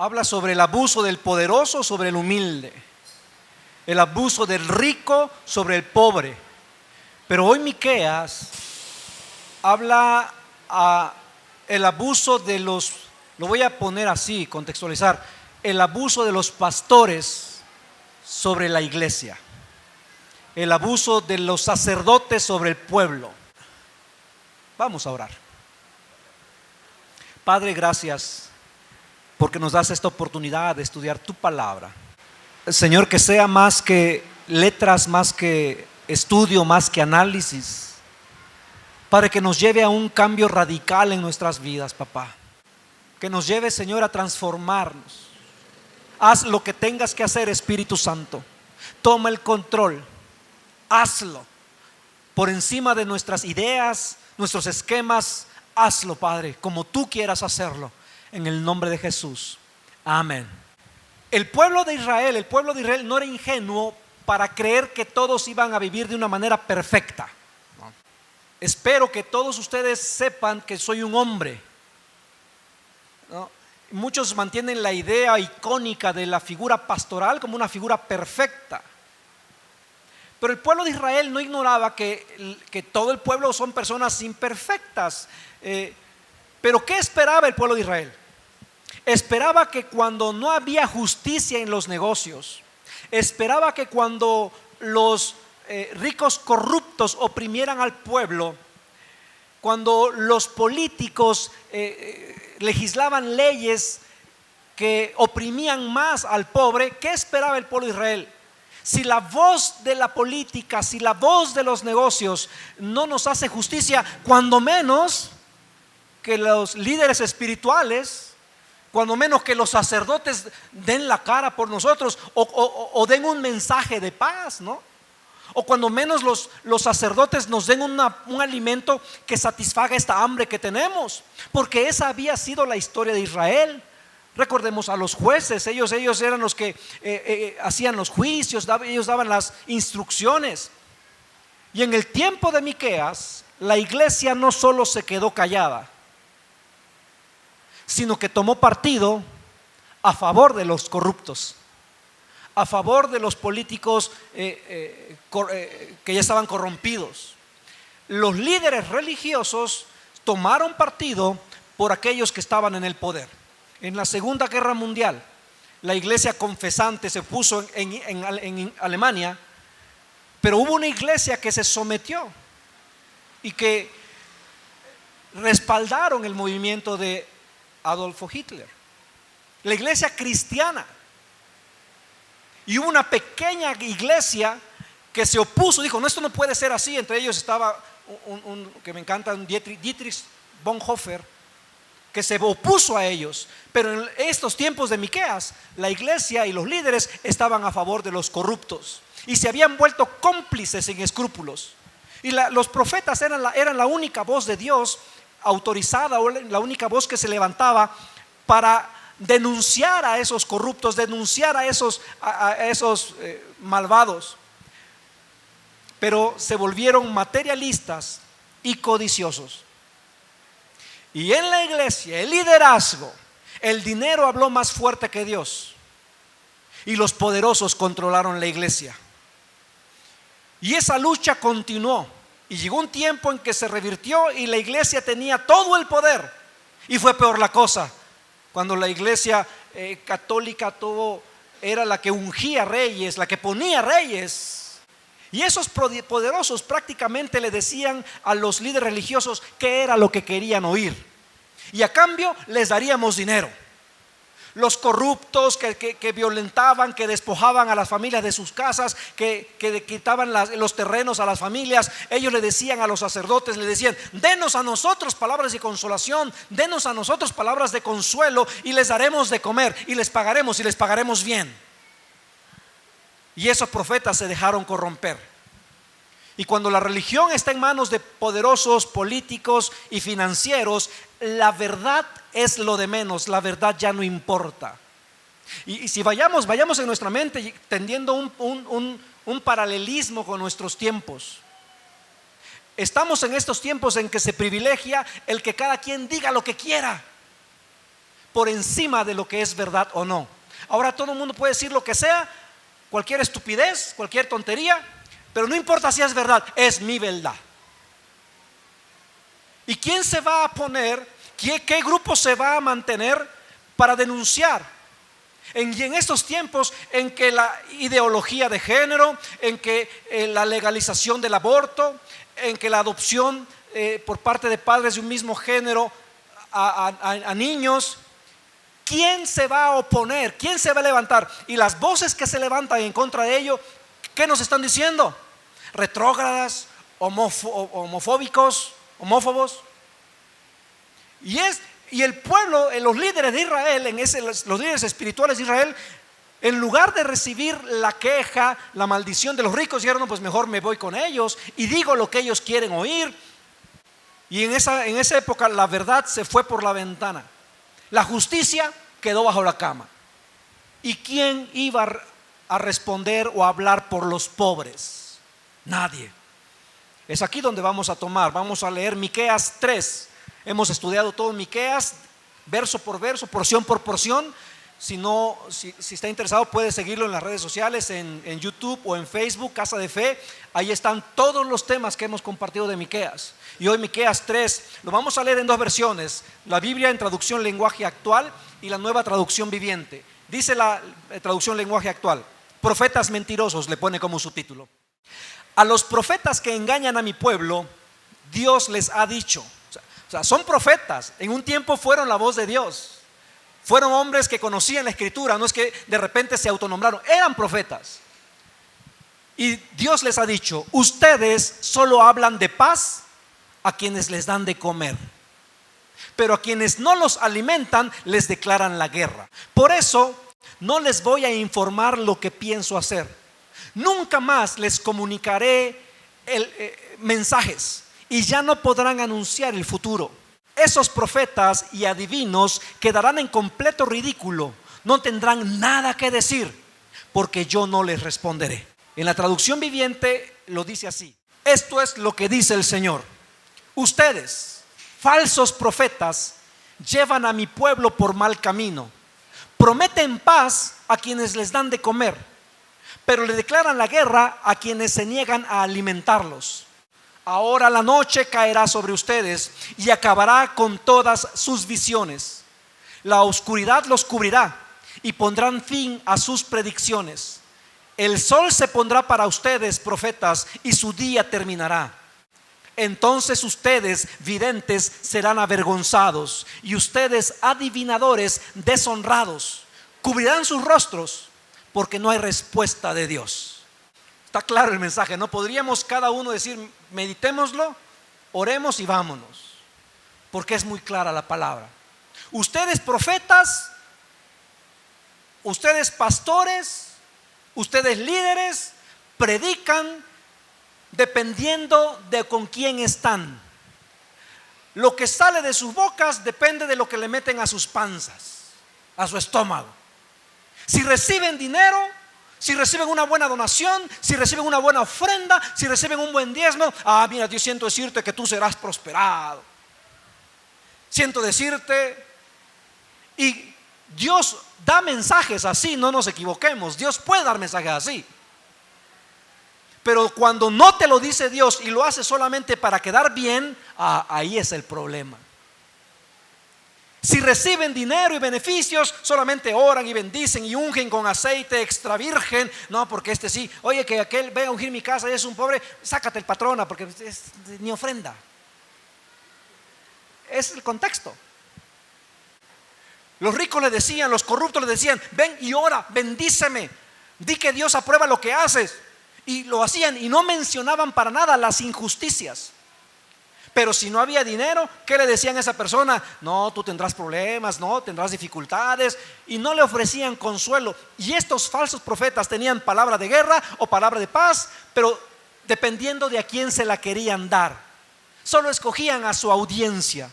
habla sobre el abuso del poderoso sobre el humilde, el abuso del rico sobre el pobre. Pero hoy Miqueas habla el abuso de los, lo voy a poner así, contextualizar, el abuso de los pastores sobre la iglesia, el abuso de los sacerdotes sobre el pueblo. Vamos a orar. Padre, gracias porque nos das esta oportunidad de estudiar tu palabra. Señor, que sea más que letras, más que estudio, más que análisis, Padre, que nos lleve a un cambio radical en nuestras vidas, papá. Que nos lleve, Señor, a transformarnos. Haz lo que tengas que hacer, Espíritu Santo. Toma el control, hazlo por encima de nuestras ideas, nuestros esquemas. Hazlo, Padre, como tú quieras hacerlo, en el nombre de Jesús. Amén. El pueblo de Israel no era ingenuo para creer que todos iban a vivir de una manera perfecta. Espero que todos ustedes sepan que soy un hombre, ¿no? Muchos mantienen la idea icónica de la figura pastoral como una figura perfecta. Pero el pueblo de Israel no ignoraba que todo el pueblo son personas imperfectas. Pero ¿qué esperaba el pueblo de Israel? Esperaba que cuando no había justicia en los negocios, esperaba que cuando los ricos corruptos oprimieran al pueblo, cuando los políticos legislaban leyes que oprimían más al pobre, ¿qué esperaba el pueblo de Israel? Si la voz de la política, si la voz de los negocios no nos hace justicia, cuando menos que los líderes espirituales, cuando menos que los sacerdotes den la cara por nosotros o den un mensaje de paz, ¿no? O cuando menos los sacerdotes nos den un alimento que satisfaga esta hambre que tenemos, porque esa había sido la historia de Israel. Recordemos a los jueces, ellos eran los que hacían los juicios, ellos daban las instrucciones. Y en el tiempo de Miqueas, la iglesia no solo se quedó callada, sino que tomó partido a favor de los corruptos, a favor de los políticos que ya estaban corrompidos. Los líderes religiosos tomaron partido por aquellos que estaban en el poder. En la Segunda Guerra Mundial, la iglesia confesante se puso en Alemania, pero hubo una iglesia que se sometió y que respaldaron el movimiento de Adolfo Hitler, la iglesia cristiana. Y hubo una pequeña iglesia que se opuso, dijo: no, esto no puede ser así. Entre ellos estaba un que me encanta, un Dietrich Bonhoeffer, que se opuso a ellos. Pero en estos tiempos de Miqueas, la iglesia y los líderes estaban a favor de los corruptos y se habían vuelto cómplices sin escrúpulos. Y los profetas eran la única voz de Dios autorizada, o la única voz que se levantaba para denunciar a esos corruptos, denunciar a esos malvados. Pero se volvieron materialistas y codiciosos. Y en la iglesia, el liderazgo, el dinero habló más fuerte que Dios, y los poderosos controlaron la iglesia. Y esa lucha continuó, y llegó un tiempo en que se revirtió y la iglesia tenía todo el poder. Y fue peor la cosa cuando la iglesia católica era la que ungía reyes, la que ponía reyes. Y esos poderosos prácticamente le decían a los líderes religiosos qué era lo que querían oír, y a cambio les daríamos dinero. Los corruptos que violentaban, que despojaban a las familias de sus casas, que quitaban los terrenos a las familias, ellos le decían a los sacerdotes, le decían: denos a nosotros palabras de consolación, denos a nosotros palabras de consuelo, y les daremos de comer, y les pagaremos bien. Y esos profetas se dejaron corromper. Y cuando la religión está en manos de poderosos políticos y financieros, la verdad es lo de menos, la verdad ya no importa. Y si vayamos en nuestra mente tendiendo un paralelismo con nuestros tiempos. Estamos en estos tiempos en que se privilegia el que cada quien diga lo que quiera. por encima de lo que es verdad o no. Ahora todo el mundo puede decir lo que sea, cualquier estupidez, cualquier tontería, pero no importa si es verdad, es mi verdad. ¿Y quién se va a poner, qué grupo se va a mantener para denunciar? Y en estos tiempos en que la ideología de género, en que la legalización del aborto, en que la adopción por parte de padres de un mismo género a niños, ¿quién se va a oponer? ¿Quién se va a levantar? Y las voces que se levantan en contra de ello, ¿qué nos están diciendo? Retrógradas, homofóbicos, homófobos. Y el pueblo, los líderes de Israel, los líderes espirituales de Israel, en lugar de recibir la queja, la maldición de los ricos, dijeron: no, pues mejor me voy con ellos y digo lo que ellos quieren oír. Y en esa época la verdad se fue por la ventana, la justicia quedó bajo la cama. ¿Y quién iba a responder o a hablar por los pobres? Nadie. Es aquí donde vamos a leer Miqueas 3. Hemos estudiado todo Miqueas, verso por verso, porción por porción. Si está interesado, puede seguirlo en las redes sociales, en YouTube o en Facebook, Casa de Fe. Ahí están todos los temas que hemos compartido de Miqueas. Y hoy Miqueas 3 lo vamos a leer en dos versiones: la Biblia en traducción lenguaje actual y la nueva traducción viviente. Dice la traducción lenguaje actual: profetas mentirosos, le pone como subtítulo. A los profetas que engañan a mi pueblo, Dios les ha dicho. O sea, son profetas, en un tiempo fueron la voz de Dios. Fueron hombres que conocían la escritura, no es que de repente se autonombraron, eran profetas. Y Dios les ha dicho: ustedes solo hablan de paz a quienes les dan de comer, pero a quienes no los alimentan les declaran la guerra. Por eso no les voy a informar lo que pienso hacer. Nunca más les comunicaré mensajes y ya no podrán anunciar el futuro. Esos profetas y adivinos quedarán en completo ridículo, no tendrán nada que decir, porque yo no les responderé. En la traducción viviente lo dice así: esto es lo que dice el Señor: ustedes, falsos profetas, llevan a mi pueblo por mal camino, prometen paz a quienes les dan de comer, pero le declaran la guerra a quienes se niegan a alimentarlos. Ahora la noche caerá sobre ustedes y acabará con todas sus visiones. La oscuridad los cubrirá y pondrán fin a sus predicciones. El sol se pondrá para ustedes, profetas, y su día terminará. Entonces ustedes, videntes, serán avergonzados, y ustedes, adivinadores, deshonrados. Cubrirán sus rostros porque no hay respuesta de Dios. Está claro el mensaje, ¿no? Podríamos cada uno decir: meditémoslo, oremos y vámonos, porque es muy clara la palabra. Ustedes profetas, ustedes pastores, ustedes líderes, predican dependiendo de con quién están. Lo que sale de sus bocas depende de lo que le meten a sus panzas, a su estómago. Si reciben dinero, si reciben una buena donación, si reciben una buena ofrenda, si reciben un buen diezmo: mira, yo siento decirte que tú serás prosperado. Siento decirte. Y Dios da mensajes así, no nos equivoquemos. Dios puede dar mensajes así. Pero cuando no te lo dice Dios y lo hace solamente para quedar bien, ahí es el problema. Si reciben dinero y beneficios, solamente oran y bendicen y ungen con aceite extra virgen. No, porque sí, oye, que aquel venga a ungir mi casa y es un pobre, sácate el patrona, porque es ni ofrenda. Es el contexto. Los ricos le decían, los corruptos le decían: ven y ora, bendíceme, di que Dios aprueba lo que haces. Y lo hacían y no mencionaban para nada las injusticias. Pero si no había dinero, ¿qué le decían a esa persona? No, tú tendrás problemas, no, tendrás dificultades. Y no le ofrecían consuelo. Y estos falsos profetas tenían palabra de guerra o palabra de paz, pero dependiendo de a quién se la querían dar. Solo escogían a su audiencia.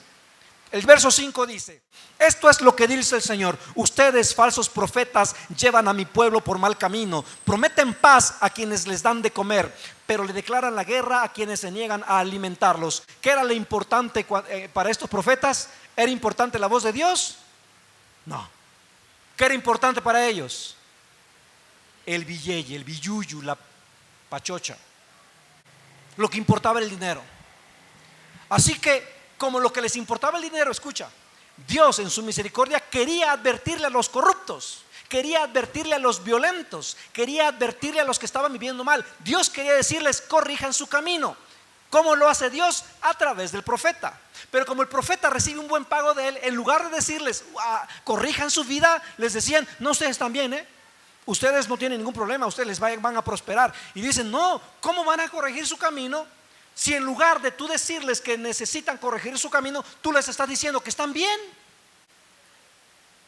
El verso 5 dice: esto es lo que dice el Señor: ustedes, falsos profetas, llevan a mi pueblo por mal camino, prometen paz a quienes les dan de comer, pero le declaran la guerra a quienes se niegan a alimentarlos. ¿Qué era lo importante para estos profetas? ¿Era importante la voz de Dios? No. ¿Qué era importante para ellos? El billete, el billuyu, la pachocha. Lo que importaba era el dinero. Así que, como lo que les importaba el dinero, escucha, Dios en su misericordia quería advertirle a los corruptos, quería advertirle a los violentos, quería advertirle a los que estaban viviendo mal. Dios quería decirles: corrijan su camino. ¿Cómo lo hace Dios? A través del profeta. Pero como el profeta recibe un buen pago de él, en lugar de decirles corrijan su vida, les decían: no, ustedes están bien, ustedes no tienen ningún problema, ustedes les van a prosperar. Y dicen: no, ¿cómo van a corregir su camino? Si en lugar de tú decirles que necesitan corregir su camino, tú les estás diciendo que están bien.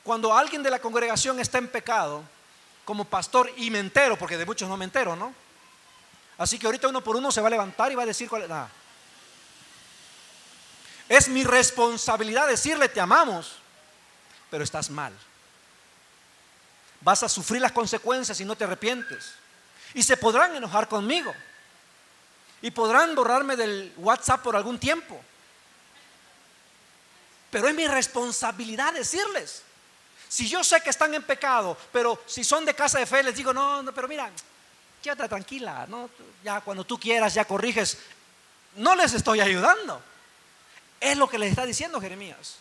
Cuando alguien de la congregación está en pecado, como pastor, y me entero, porque de muchos no me entero, ¿no? Así que ahorita uno por uno se va a levantar y va a decir cuál es. Nada. Es mi responsabilidad decirle: te amamos, pero estás mal. Vas a sufrir las consecuencias si no te arrepientes. Y se podrán enojar conmigo. Y podrán borrarme del WhatsApp por algún tiempo. Pero es mi responsabilidad decirles. Si yo sé que están en pecado, pero si son de casa de fe, les digo: no, pero mira, quédate tranquila, ¿no? Ya cuando tú quieras, ya corriges. No les estoy ayudando. Es lo que les está diciendo Jeremías.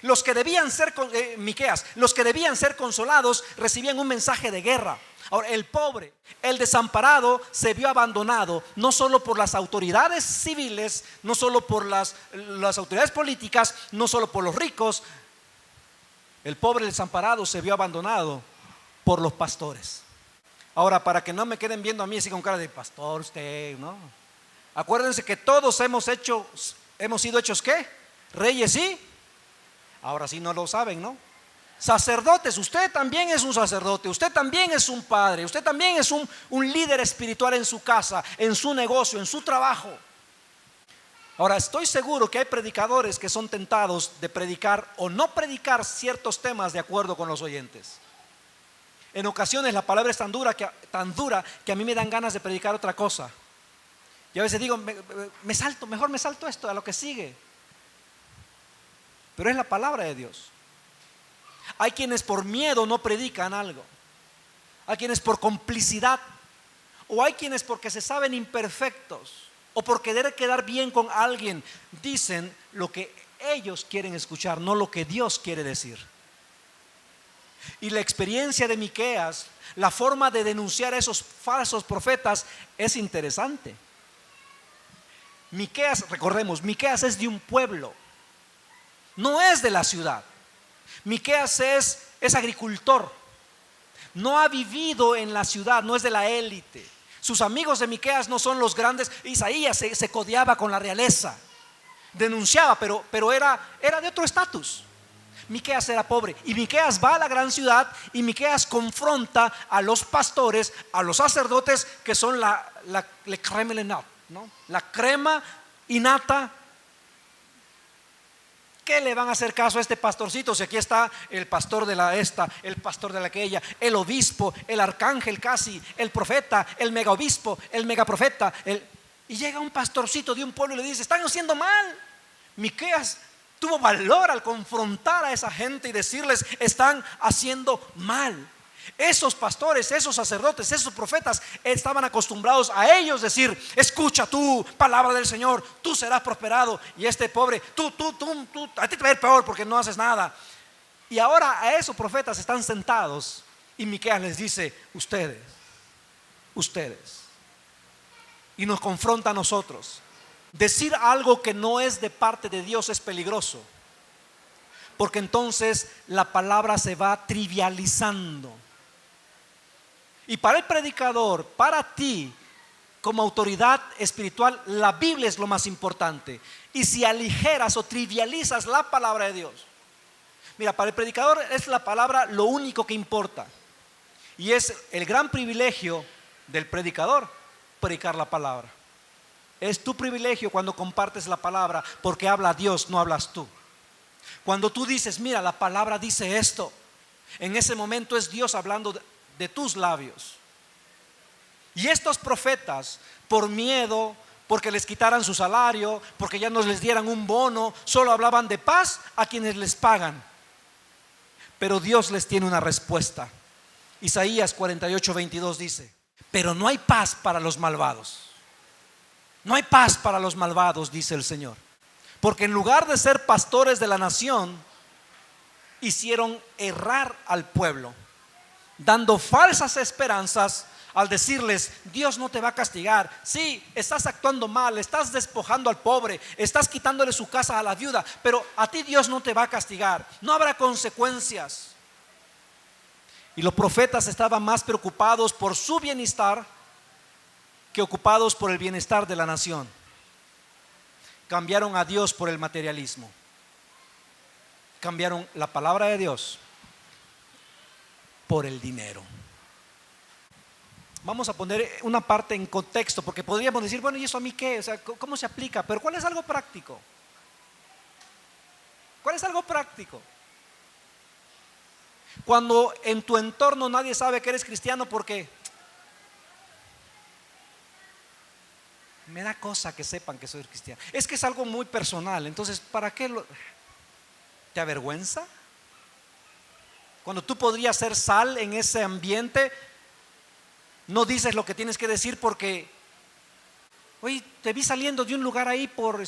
Los que debían ser, Miqueas, los que debían ser consolados recibían un mensaje de guerra. Ahora, el pobre, el desamparado se vio abandonado, no solo por las autoridades civiles, no solo por las autoridades políticas, no solo por los ricos. El pobre, el desamparado se vio abandonado por los pastores. Ahora, para que no me queden viendo a mí así con cara de pastor usted, ¿no? Acuérdense que todos hemos sido hechos ¿qué? Reyes y ahora sí no lo saben, ¿no? Sacerdotes. Usted también es un sacerdote, usted también es un padre, usted también es un líder espiritual en su casa, en su negocio, en su trabajo. Ahora, estoy seguro que hay predicadores que son tentados de predicar o no predicar ciertos temas de acuerdo con los oyentes. En ocasiones la palabra es tan dura que a mí me dan ganas de predicar otra cosa. Y a veces digo: mejor me salto esto a lo que sigue. Pero es la palabra de Dios. Hay quienes por miedo no predican algo. Hay quienes por complicidad. O hay quienes porque se saben imperfectos o por querer quedar bien con alguien, dicen lo que ellos quieren escuchar, no lo que Dios quiere decir. Y la experiencia de Miqueas, la forma de denunciar a esos falsos profetas es interesante. Miqueas, recordemos, Miqueas es de un pueblo, no es de la ciudad. Miqueas es agricultor, no ha vivido en la ciudad, no es de la élite. Sus amigos de Miqueas no son los grandes. Isaías se codeaba con la realeza, denunciaba, pero era de otro estatus. Miqueas era pobre, y Miqueas va a la gran ciudad, y Miqueas confronta a los pastores, a los sacerdotes, que son la crème de la nata, ¿no? La crema innata. ¿Qué le van a hacer caso a este pastorcito? Si aquí está el pastor de el pastor de la aquella, el obispo, el arcángel casi, el profeta, el mega obispo, el mega profeta, y llega un pastorcito de un pueblo y le dice: están haciendo mal. Miqueas tuvo valor al confrontar a esa gente y decirles: están haciendo mal. Esos pastores, esos sacerdotes, esos profetas estaban acostumbrados a ellos decir: escucha tú, palabra del Señor, tú serás prosperado. Y este pobre, tú, a ti te va a ir peor porque no haces nada. Y ahora a esos profetas están sentados y Miqueas les dice: ustedes. Y nos confronta a nosotros. Decir algo que no es de parte de Dios es peligroso, porque entonces la palabra se va trivializando. Y para el predicador, para ti como autoridad espiritual, la Biblia es lo más importante. Y si aligeras o trivializas la palabra de Dios, mira, para el predicador es la palabra lo único que importa. Y es el gran privilegio del predicador predicar la palabra. Es tu privilegio cuando compartes la palabra, porque habla Dios, no hablas tú. Cuando tú dices: mira, la palabra dice esto, en ese momento es Dios hablando de tus labios. Y estos profetas, por miedo, porque les quitaran su salario, porque ya no les dieran un bono, solo hablaban de paz a quienes les pagan. pero Dios les tiene una respuesta. Isaías 48:22 dice: pero no hay paz para los malvados. No hay paz para los malvados, dice el Señor, porque en lugar de ser pastores de la nación, hicieron errar al pueblo, dando falsas esperanzas al decirles: Dios no te va a castigar. Sí, estás actuando mal, estás despojando al pobre, estás quitándole su casa a la viuda, pero a ti Dios no te va a castigar, no habrá consecuencias. Y los profetas estaban más preocupados por su bienestar que ocupados por el bienestar de la nación. Cambiaron a Dios por el materialismo. Cambiaron la palabra de Dios por el dinero. Vamos a poner una parte en contexto, porque podríamos decir: bueno, ¿y eso a mí qué? O sea, ¿cómo se aplica? Pero ¿cuál es algo práctico? ¿Cuál es algo práctico? Cuando en tu entorno nadie sabe que eres cristiano porque me da cosa que sepan que soy cristiano. Es que es algo muy personal, entonces ¿para qué te avergüenza? Cuando tú podrías ser sal en ese ambiente, no dices lo que tienes que decir porque: oye, te vi saliendo de un lugar ahí por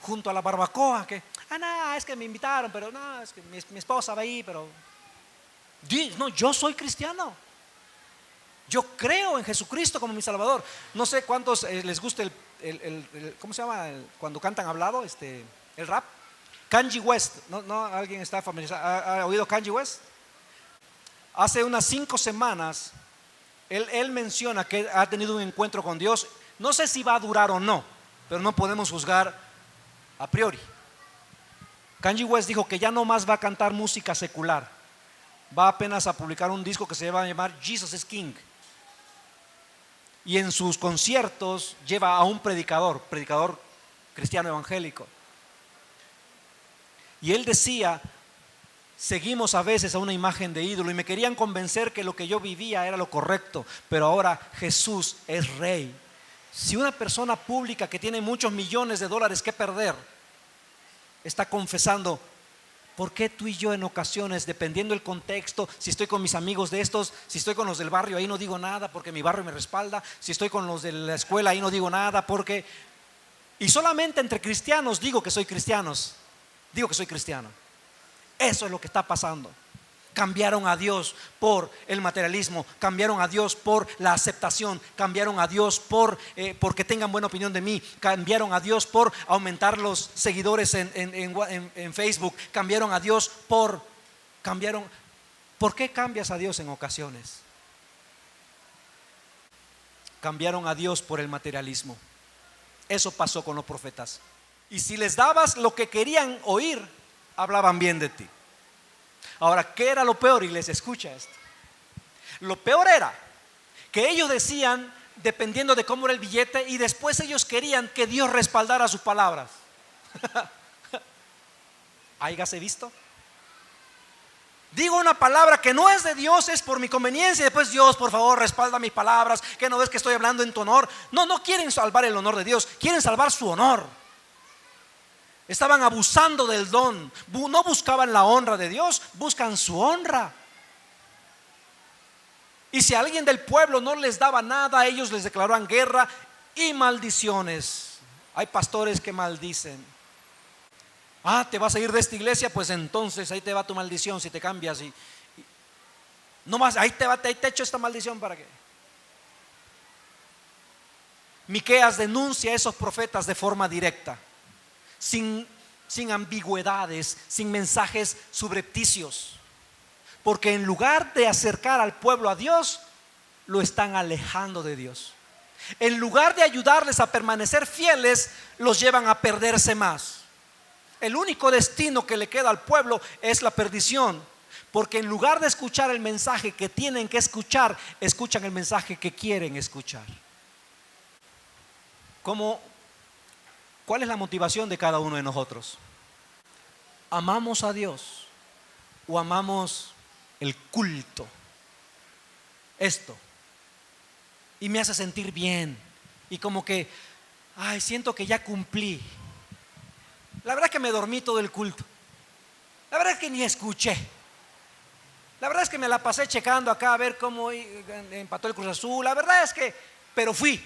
junto a la barbacoa, que no, es que me invitaron, pero no, es que mi esposa va ahí, pero no, yo soy cristiano. Yo creo en Jesucristo como mi Salvador. No sé cuántos les gusta ¿cómo se llama? Cuando cantan hablado, el rap. Kanye West. ¿No? ¿Alguien está familiarizado? ¿Ha oído Kanye West? Hace unas 5 semanas él menciona que ha tenido un encuentro con Dios. No sé si va a durar o no, pero no podemos juzgar a priori. Kanye West dijo que ya no más va a cantar música secular. Va apenas a publicar un disco que se va a llamar Jesus is King. Y en sus conciertos lleva a un predicador cristiano evangélico. Y él decía: seguimos a veces a una imagen de ídolo y me querían convencer que lo que yo vivía era lo correcto, pero ahora Jesús es rey. Si una persona pública que tiene muchos millones de dólares que perder está confesando, ¿por qué tú y yo en ocasiones, dependiendo del contexto, si estoy con mis amigos de estos, si estoy con los del barrio, ahí no digo nada porque mi barrio me respalda, si estoy con los de la escuela, ahí no digo nada porque... Y solamente entre cristianos digo que soy cristiano. Eso es lo que está pasando. Cambiaron a Dios por el materialismo, cambiaron a Dios por la aceptación, cambiaron a Dios porque tengan buena opinión de mí, cambiaron a Dios por aumentar los seguidores en Facebook, cambiaron a Dios ¿por qué cambias a Dios en ocasiones? Cambiaron a Dios por el materialismo. Eso pasó con los profetas. Y si les dabas lo que querían oír, hablaban bien de ti. Ahora, ¿qué era lo peor, iglesia? Escucha esto. Lo peor era que ellos decían dependiendo de cómo era el billete, y después ellos querían que Dios respaldara sus palabras. ¿Háyase visto? Digo una palabra que no es de Dios, es por mi conveniencia, y después: Dios, por favor, respalda mis palabras, que no ves que estoy hablando en tu honor. No quieren salvar el honor de Dios, quieren salvar su honor. Estaban abusando del don. No buscaban la honra de Dios, buscan su honra. Y si a alguien del pueblo no les daba nada, ellos les declaraban guerra y maldiciones. Hay pastores que maldicen. ¿Te vas a ir de esta iglesia? Pues entonces ahí te va tu maldición si te cambias. No más, ahí te echo esta maldición para que. Miqueas denuncia a esos profetas de forma directa, sin ambigüedades, sin mensajes subrepticios, porque en lugar de acercar al pueblo a Dios, lo están alejando de Dios. En lugar de ayudarles a permanecer fieles, los llevan a perderse más. El único destino que le queda al pueblo es la perdición, porque en lugar de escuchar el mensaje que tienen que escuchar, escuchan el mensaje que quieren escuchar. ¿Cuál es la motivación de cada uno de nosotros? ¿Amamos a Dios o amamos el culto? Esto. Y me hace sentir bien. Y como que, siento que ya cumplí. La verdad que me dormí todo el culto. La verdad que ni escuché. La verdad es que me la pasé checando acá a ver cómo empató el Cruz Azul. La verdad es que, pero fui.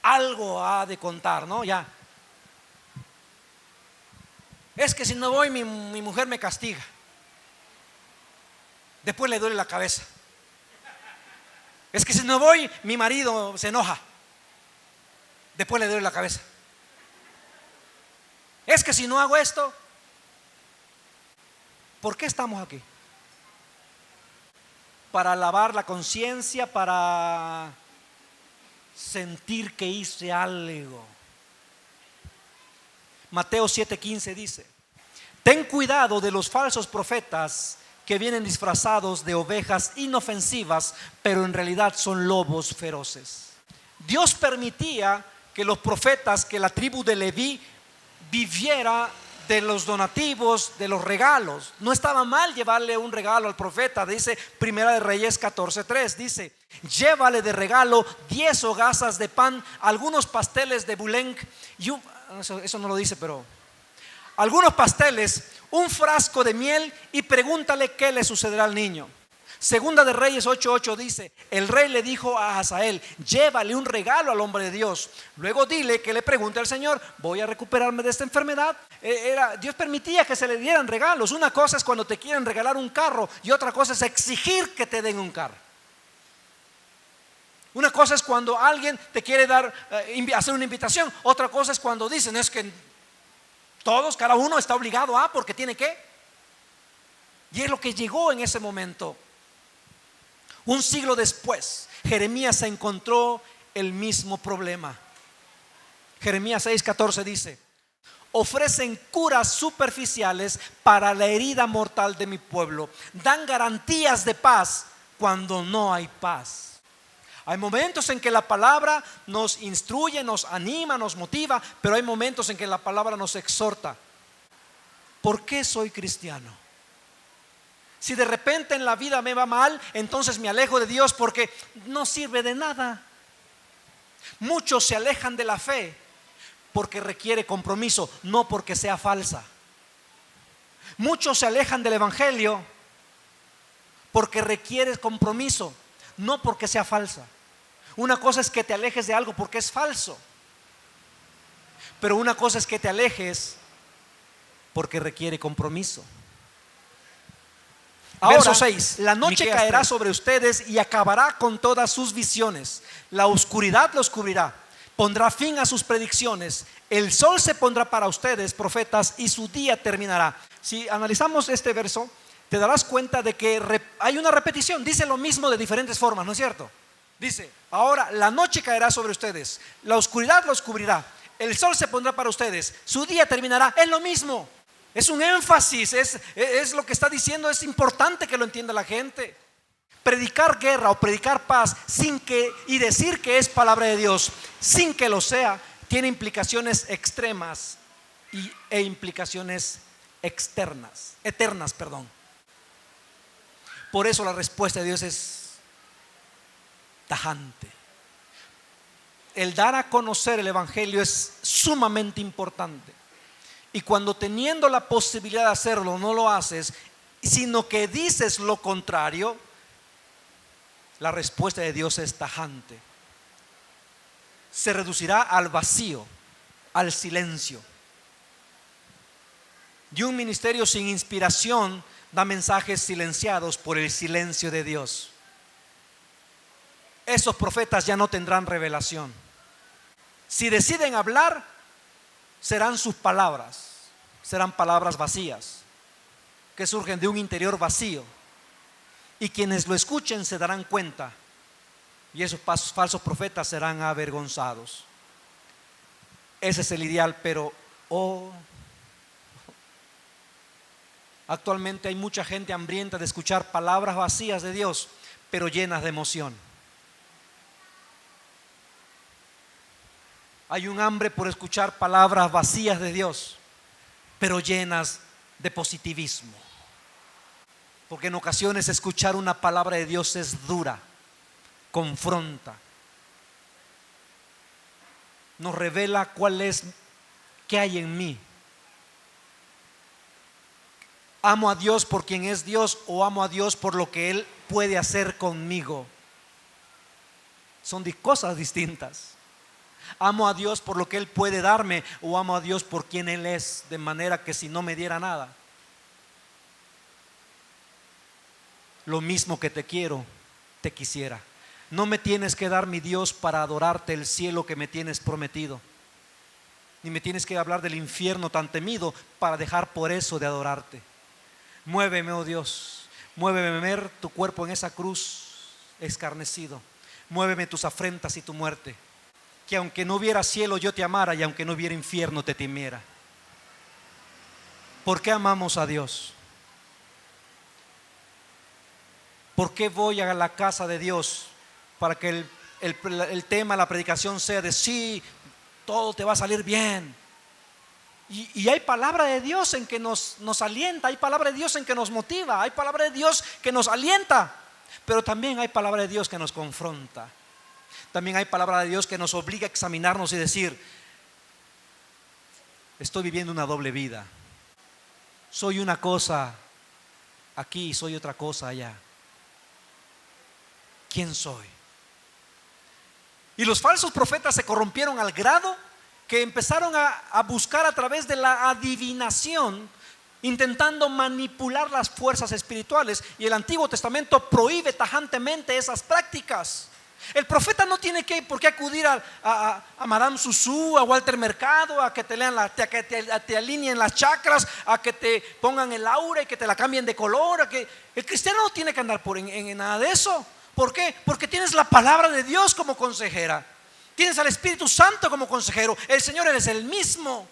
Algo ha de contar, ¿no? Ya. Es que si no voy, mi mujer me castiga. Después le duele la cabeza. Es que si no voy, mi marido se enoja. Después le duele la cabeza. Es que si no hago esto, ¿por qué estamos aquí? Para lavar la conciencia, para sentir que hice algo. Mateo 7:15 dice: ten cuidado de los falsos profetas que vienen disfrazados de ovejas inofensivas, pero en realidad son lobos feroces. Dios permitía que los profetas, que la tribu de Leví viviera de los donativos, de los regalos. No estaba mal llevarle un regalo al profeta. Dice Primera de Reyes 14:3, dice: llévale de regalo 10 hogazas de pan, algunos pasteles de bulén y eso no lo dice, pero algunos pasteles, un frasco de miel, y pregúntale qué le sucederá al niño. Segunda de Reyes 8:8 dice: el rey le dijo a Hazael: llévale un regalo al hombre de Dios, luego dile que le pregunte al Señor: voy a recuperarme de esta enfermedad. Dios permitía que se le dieran regalos. Una cosa es cuando te quieren regalar un carro, y otra cosa es exigir que te den un carro. Una cosa es cuando alguien te quiere hacer una invitación. Otra cosa es cuando dicen: es que cada uno está obligado a, porque tiene que. Y es lo que llegó en ese momento. Un siglo después, Jeremías se encontró el mismo problema. Jeremías 6:14 dice: ofrecen curas superficiales para la herida mortal de mi pueblo, dan garantías de paz cuando no hay paz. Hay momentos en que la palabra nos instruye, nos anima, nos motiva, pero hay momentos en que la palabra nos exhorta. ¿Por qué soy cristiano? Si de repente en la vida me va mal, entonces me alejo de Dios porque no sirve de nada. Muchos se alejan de la fe porque requiere compromiso, no porque sea falsa. Muchos se alejan del evangelio porque requiere compromiso, no porque sea falsa. Una cosa es que te alejes de algo porque es falso, pero una cosa es que te alejes porque requiere compromiso. Ahora, verso 6: la noche Miqueas caerá 3 sobre ustedes y acabará con todas sus visiones. La oscuridad los cubrirá, pondrá fin a sus predicciones. El sol se pondrá para ustedes, profetas, y su día terminará. Si analizamos este verso, te darás cuenta de que hay una repetición. Dice lo mismo de diferentes formas, ¿no es cierto? Dice: ahora la noche caerá sobre ustedes, la oscuridad los cubrirá, el sol se pondrá para ustedes, su día terminará. Es lo mismo. Es un énfasis, es lo que está diciendo. Es importante que lo entienda la gente. Predicar guerra o predicar paz y decir que es palabra de Dios sin que lo sea, tiene implicaciones extremas e implicaciones eternas. Por eso la respuesta de Dios es tajante. El dar a conocer el evangelio es sumamente importante. Y cuando teniendo la posibilidad de hacerlo no lo haces, sino que dices lo contrario, la respuesta de Dios es tajante. Se reducirá al vacío, al silencio. Y un ministerio sin inspiración da mensajes silenciados por el silencio de Dios. Esos profetas ya no tendrán revelación. Si deciden hablar, serán sus palabras, serán palabras vacías, que surgen de un interior vacío. Y quienes lo escuchen se darán cuenta, y esos falsos profetas serán avergonzados. Ese es el ideal, pero actualmente hay mucha gente hambrienta de escuchar palabras vacías de Dios, pero llenas de emoción. Hay un hambre por escuchar palabras vacías de Dios, pero llenas de positivismo. Porque en ocasiones escuchar una palabra de Dios es dura, confronta, nos revela qué hay en mí. ¿Amo a Dios por quien es Dios o amo a Dios por lo que Él puede hacer conmigo? Son cosas distintas. ¿Amo a Dios por lo que Él puede darme o amo a Dios por quien Él es, de manera que si no me diera nada, lo mismo que te quiero, te quisiera? No me tienes que dar, mi Dios, para adorarte el cielo que me tienes prometido, ni me tienes que hablar del infierno tan temido para dejar por eso de adorarte. Muéveme, oh Dios, muéveme ver tu cuerpo en esa cruz escarnecido. Muéveme tus afrentas y tu muerte. Que aunque no hubiera cielo yo te amara, y aunque no hubiera infierno te temiera. ¿Por qué amamos a Dios? ¿Por qué voy a la casa de Dios? Para que el tema, la predicación sea de sí, todo te va a salir bien. Y hay palabra de Dios en que nos alienta, hay palabra de Dios en que nos motiva, hay palabra de Dios que nos alienta, pero también hay palabra de Dios que nos confronta. También hay palabra de Dios que nos obliga a examinarnos y decir: estoy viviendo una doble vida. Soy una cosa aquí y soy otra cosa allá. ¿Quién soy? Y los falsos profetas se corrompieron al grado que empezaron a buscar a través de la adivinación, intentando manipular las fuerzas espirituales. Y el Antiguo Testamento prohíbe tajantemente esas prácticas. El profeta no tiene por qué acudir a Madame Susú, a Walter Mercado, a que te lean que te alineen las chakras, a que te pongan el aura y que te la cambien de color. El cristiano no tiene que andar en nada de eso. ¿Por qué? Porque tienes la palabra de Dios como consejera, tienes al Espíritu Santo como consejero. El Señor es el mismo.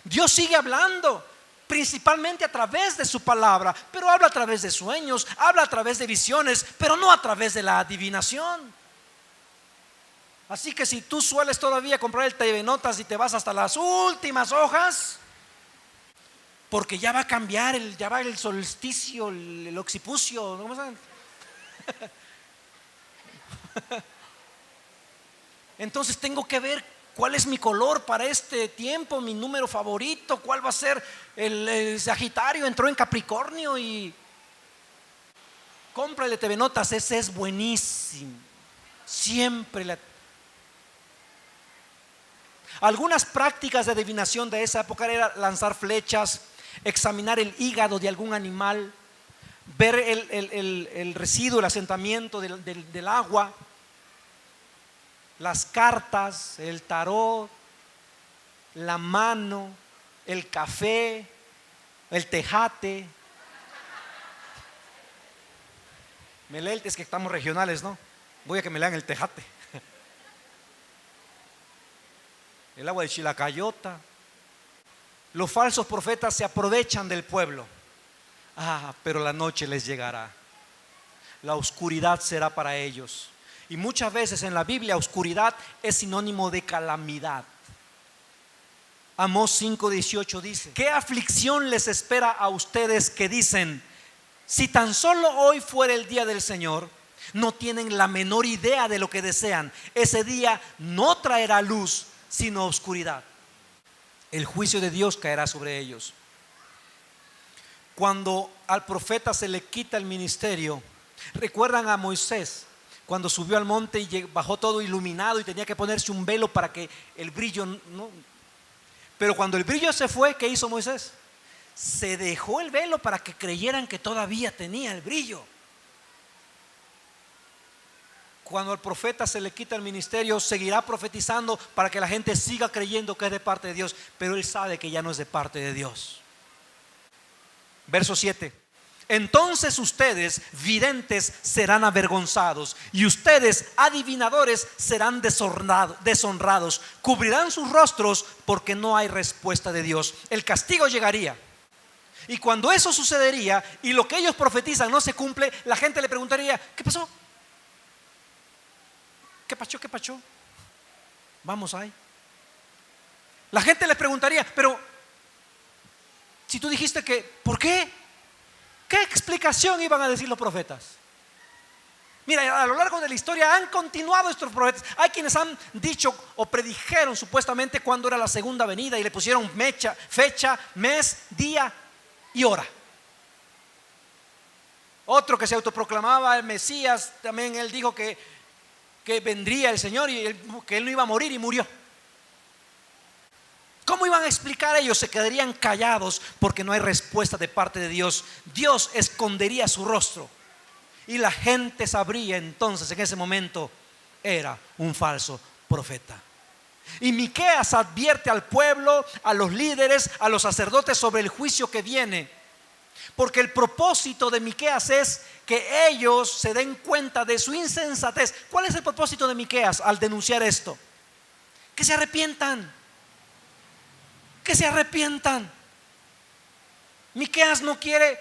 Dios sigue hablando, principalmente a través de su palabra, pero habla a través de sueños, habla a través de visiones, pero no a través de la adivinación. Así que si tú sueles todavía comprar el TV Notas y te vas hasta las últimas hojas, porque ya va a cambiar, ya va el solsticio, el occipucio, ¿cómo se llama? Entonces tengo que ver cuál es mi color para este tiempo, mi número favorito, cuál va a ser. El Sagitario entró en Capricornio y cómprale TV Notas, ese es buenísimo. Siempre algunas prácticas de adivinación de esa época era lanzar flechas, examinar el hígado de algún animal, ver el residuo, el asentamiento del agua, las cartas, el tarot, la mano, el café, el tejate. Es que estamos regionales, ¿no? Voy a que me lean el tejate. El agua de Chilacayota. Los falsos profetas se aprovechan del pueblo. Pero la noche les llegará. La oscuridad será para ellos. Y muchas veces en la Biblia oscuridad es sinónimo de calamidad. Amós 5:18 dice: ¿qué aflicción les espera a ustedes que dicen, si tan solo hoy fuera el día del Señor? No tienen la menor idea de lo que desean. Ese día no traerá luz, sino oscuridad. El juicio de Dios caerá sobre ellos. Cuando al profeta se le quita el ministerio, ¿recuerdan a Moisés? Cuando subió al monte y bajó todo iluminado y tenía que ponerse un velo para que el brillo no. Pero cuando el brillo se fue, ¿qué hizo Moisés? Se dejó el velo para que creyeran que todavía tenía el brillo. Cuando al profeta se le quita el ministerio, seguirá profetizando para que la gente siga creyendo que es de parte de Dios, pero él sabe que ya no es de parte de Dios. Verso 7: entonces ustedes, videntes, serán avergonzados, y ustedes, adivinadores, serán deshonrados. Cubrirán sus rostros porque no hay respuesta de Dios. El castigo llegaría. Y cuando eso sucedería y lo que ellos profetizan no se cumple, la gente le preguntaría: ¿qué pasó? ¿Qué pasó? ¿Qué pasó? Vamos ahí. La gente le preguntaría: pero si tú dijiste que, ¿por qué? ¿Qué explicación iban a decir los profetas? Mira, a lo largo de la historia han continuado estos profetas. Hay quienes han dicho o predijeron supuestamente cuándo era la segunda venida y le pusieron fecha, mes, día. y ora. Otro que se autoproclamaba el Mesías, también él dijo que vendría el Señor y que él no iba a morir, y murió. ¿Cómo iban a explicar ellos? Se quedarían callados porque no hay respuesta de parte de Dios. Dios escondería su rostro y la gente sabría entonces en ese momento era un falso profeta. Y Miqueas advierte al pueblo, a los líderes, a los sacerdotes sobre el juicio que viene. Porque el propósito de Miqueas es que ellos se den cuenta de su insensatez. ¿Cuál es el propósito de Miqueas al denunciar esto? Que se arrepientan. Que se arrepientan. Miqueas no quiere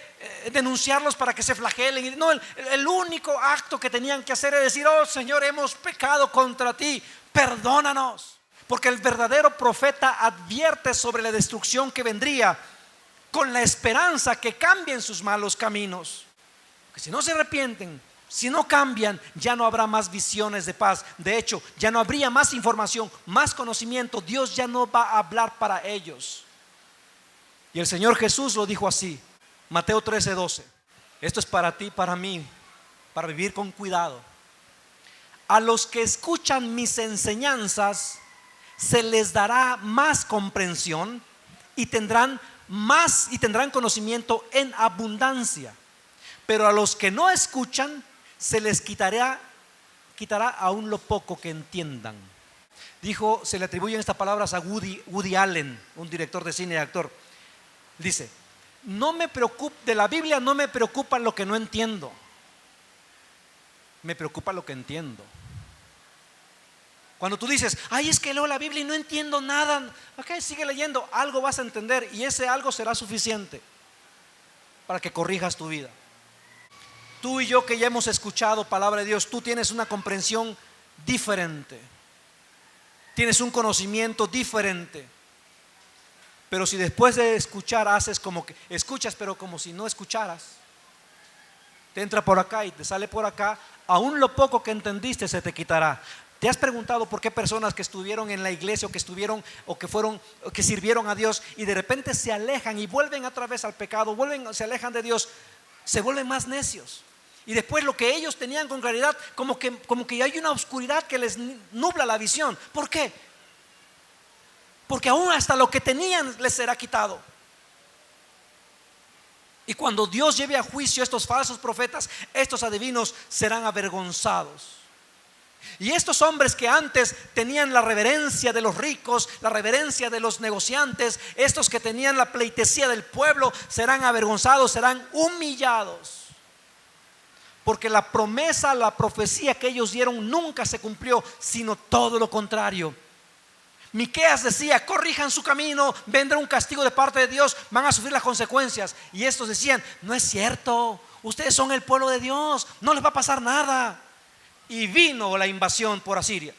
denunciarlos para que se flagelen. No, el único acto que tenían que hacer es decir: oh Señor, hemos pecado contra ti, perdónanos. Porque el verdadero profeta advierte sobre la destrucción que vendría, con la esperanza que cambien sus malos caminos. Porque si no se arrepienten, si no cambian, ya no habrá más visiones de paz. De hecho, ya no habría más información, más conocimiento. Dios ya no va a hablar para ellos. Y el Señor Jesús lo dijo así, Mateo 13:12. Esto es para ti, para mí, para vivir con cuidado. A los que escuchan mis enseñanzas se les dará más comprensión y tendrán conocimiento en abundancia. Pero a los que no escuchan se les quitará aún lo poco que entiendan. Dijo, se le atribuyen estas palabras a Woody Allen, un director de cine y actor. Dice: de la Biblia no me preocupa lo que no entiendo, me preocupa lo que entiendo. Cuando tú dices: ay, es que leo la Biblia y no entiendo nada, ok, sigue leyendo, algo vas a entender, y ese algo será suficiente para que corrijas tu vida. Tú y yo, que ya hemos escuchado palabra de Dios, tú tienes una comprensión diferente, tienes un conocimiento diferente. Pero si después de escuchar haces como que escuchas, pero como si no escucharas, te entra por acá y te sale por acá, aún lo poco que entendiste se te quitará. ¿Te has preguntado por qué personas que estuvieron en la iglesia, o que sirvieron a Dios, y de repente se alejan y vuelven otra vez al pecado, se alejan de Dios, se vuelven más necios? Y después lo que ellos tenían con claridad, como que hay una oscuridad que les nubla la visión. ¿Por qué? Porque aún hasta lo que tenían les será quitado. Y cuando Dios lleve a juicio a estos falsos profetas, estos adivinos serán avergonzados. Y estos hombres que antes tenían la reverencia de los ricos, la reverencia de los negociantes, estos que tenían la pleitesía del pueblo, serán avergonzados, serán humillados. Porque la promesa, la profecía que ellos dieron nunca se cumplió, sino todo lo contrario. Miqueas decía: corrijan su camino, vendrá un castigo de parte de Dios, van a sufrir las consecuencias. Y estos decían: no es cierto, ustedes son el pueblo de Dios, no les va a pasar nada. Y vino la invasión por Asiria.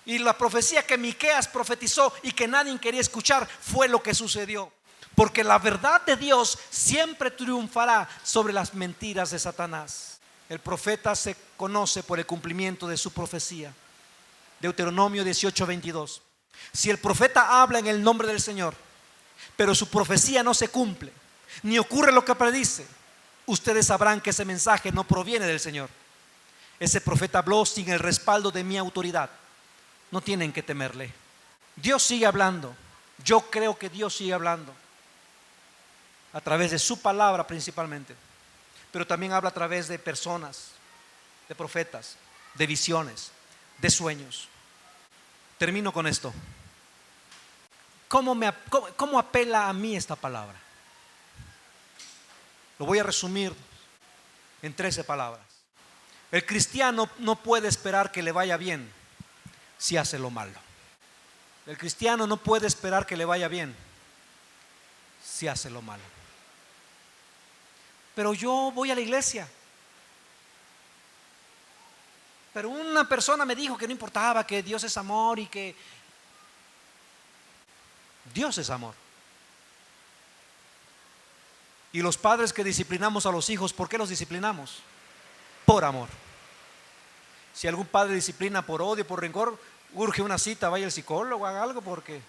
Y la profecía que Miqueas profetizó y que nadie quería escuchar fue lo que sucedió. Porque la verdad de Dios siempre triunfará sobre las mentiras de Satanás. El profeta se conoce por el cumplimiento de su profecía. Deuteronomio 18:22. Si el profeta habla en el nombre del Señor, pero su profecía no se cumple, ni ocurre lo que predice, ustedes sabrán que ese mensaje no proviene del Señor. Ese profeta habló sin el respaldo de mi autoridad. No tienen que temerle. Dios sigue hablando. Yo creo que Dios sigue hablando a través de su palabra principalmente, pero también habla a través de personas, de profetas, de visiones, de sueños. Termino con esto. ¿Cómo apela a mí esta palabra? Lo voy a resumir en 13 palabras. El cristiano no puede esperar que le vaya bien si hace lo malo. El cristiano no puede esperar que le vaya bien si hace lo malo. Pero yo voy a la iglesia. Pero una persona me dijo que no importaba, que Dios es amor y que Dios es amor. Y los padres que disciplinamos a los hijos, ¿por qué los disciplinamos? Por amor. Si algún padre disciplina por odio, por rencor, urge una cita, vaya al psicólogo, haga algo, porque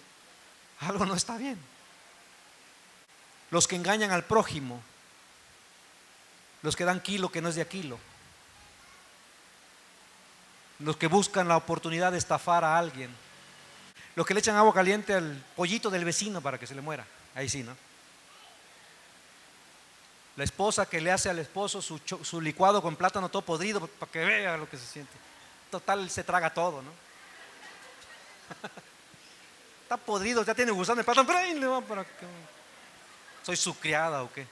algo no está bien. los que engañan al prójimo, los que dan kilo que no es de a kilo, los que buscan la oportunidad de estafar a alguien, los que le echan agua caliente al pollito del vecino para que se le muera. Ahí sí, ¿no? La esposa que le hace al esposo su licuado con plátano todo podrido para que vea lo que se siente. Total, se traga todo, ¿no? Está podrido, ya tiene gusano el plátano, pero ahí le va para que... ¿Soy su criada o qué?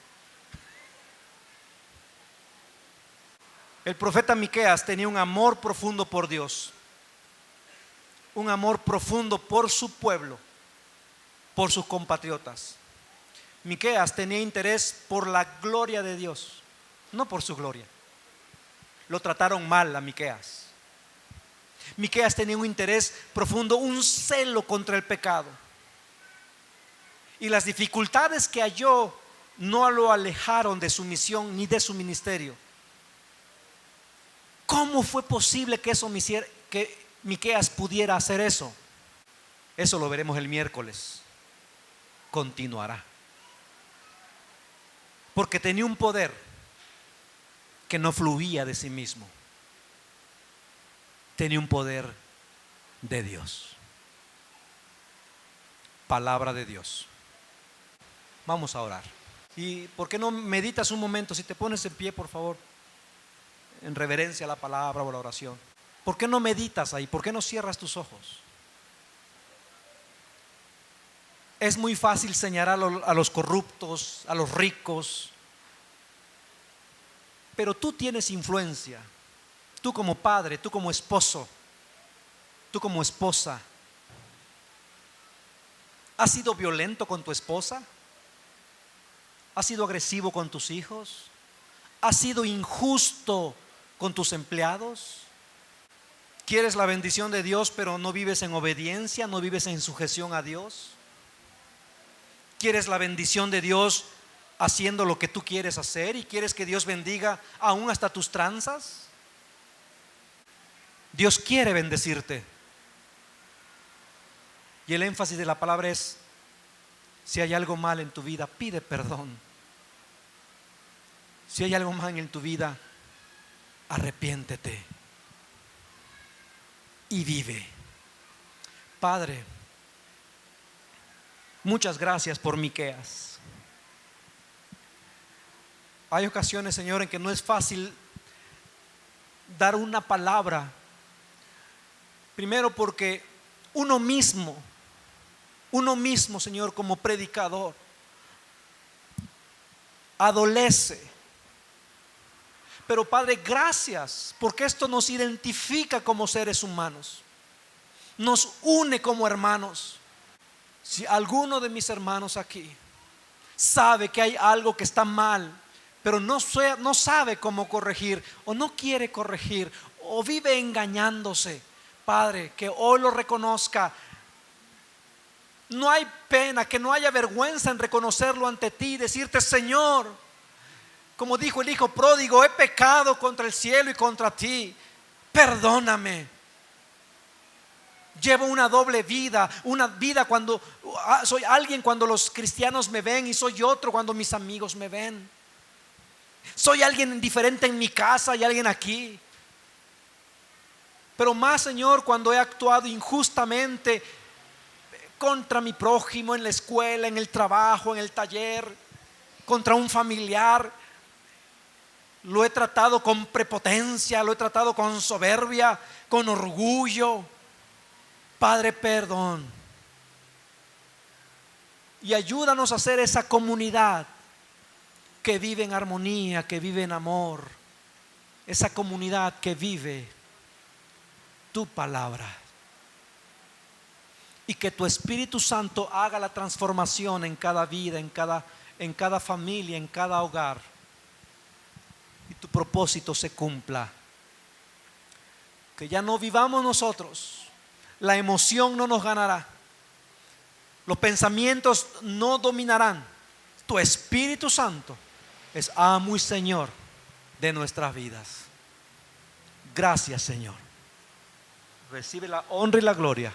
El profeta Miqueas tenía un amor profundo por Dios, un amor profundo por su pueblo, por sus compatriotas. Miqueas tenía interés por la gloria de Dios, no por su gloria. Lo trataron mal a Miqueas. Miqueas tenía un interés profundo, un celo contra el pecado. Y las dificultades que halló no lo alejaron de su misión ni de su ministerio. ¿Cómo fue posible que Miqueas pudiera hacer eso? Eso lo veremos el miércoles. Continuará. Porque tenía un poder que no fluía de sí mismo. Tenía un poder de Dios. Palabra de Dios. Vamos a orar. ¿Y por qué no meditas un momento? Si te pones en pie, por favor, en reverencia a la palabra o a la oración. ¿Por qué no meditas ahí? ¿Por qué no cierras tus ojos? Es muy fácil señalar a los corruptos, a los ricos, pero tú tienes influencia. Tú como padre, tú como esposo, tú como esposa. ¿Has sido violento con tu esposa? ¿Has sido agresivo con tus hijos? ¿Has sido injusto con tus empleados? ¿Quieres la bendición de Dios pero no vives en obediencia, no vives en sujeción a Dios? ¿Quieres la bendición de Dios haciendo lo que tú quieres hacer y quieres que Dios bendiga aún hasta tus tranzas? Dios quiere bendecirte. Y el énfasis de la palabra es: si hay algo mal en tu vida, pide perdón. Si hay algo mal en tu vida, arrepiéntete y vive. Padre, muchas gracias por Miqueas. Hay ocasiones, Señor, en que no es fácil dar una palabra. Primero porque uno mismo, Señor, como predicador, adolece. Pero Padre, gracias, porque esto nos identifica como seres humanos, nos une como hermanos. Si alguno de mis hermanos aquí sabe que hay algo que está mal, pero no sabe cómo corregir, o no quiere corregir, o vive engañándose, Padre, que hoy lo reconozca. No hay pena, que no haya vergüenza en reconocerlo ante ti y decirte: Señor, como dijo el hijo pródigo, he pecado contra el cielo y contra ti, perdóname. Llevo una doble vida, una vida cuando soy alguien cuando los cristianos me ven, y soy otro cuando mis amigos me ven. Soy alguien diferente en mi casa y alguien aquí. Pero más, Señor, cuando he actuado injustamente contra mi prójimo, en la escuela, en el trabajo, en el taller, contra un familiar, lo he tratado con prepotencia, lo he tratado con soberbia, con orgullo. Padre, perdón. Y ayúdanos a ser esa comunidad que vive en armonía, que vive en amor, esa comunidad que vive tu palabra. Y que tu Espíritu Santo haga la transformación en cada vida, en cada familia, en cada hogar, y tu propósito se cumpla. Que ya no vivamos nosotros, la emoción no nos ganará, los pensamientos no dominarán. Tu Espíritu Santo es amo y Señor de nuestras vidas. Gracias, Señor. Recibe la honra y la gloria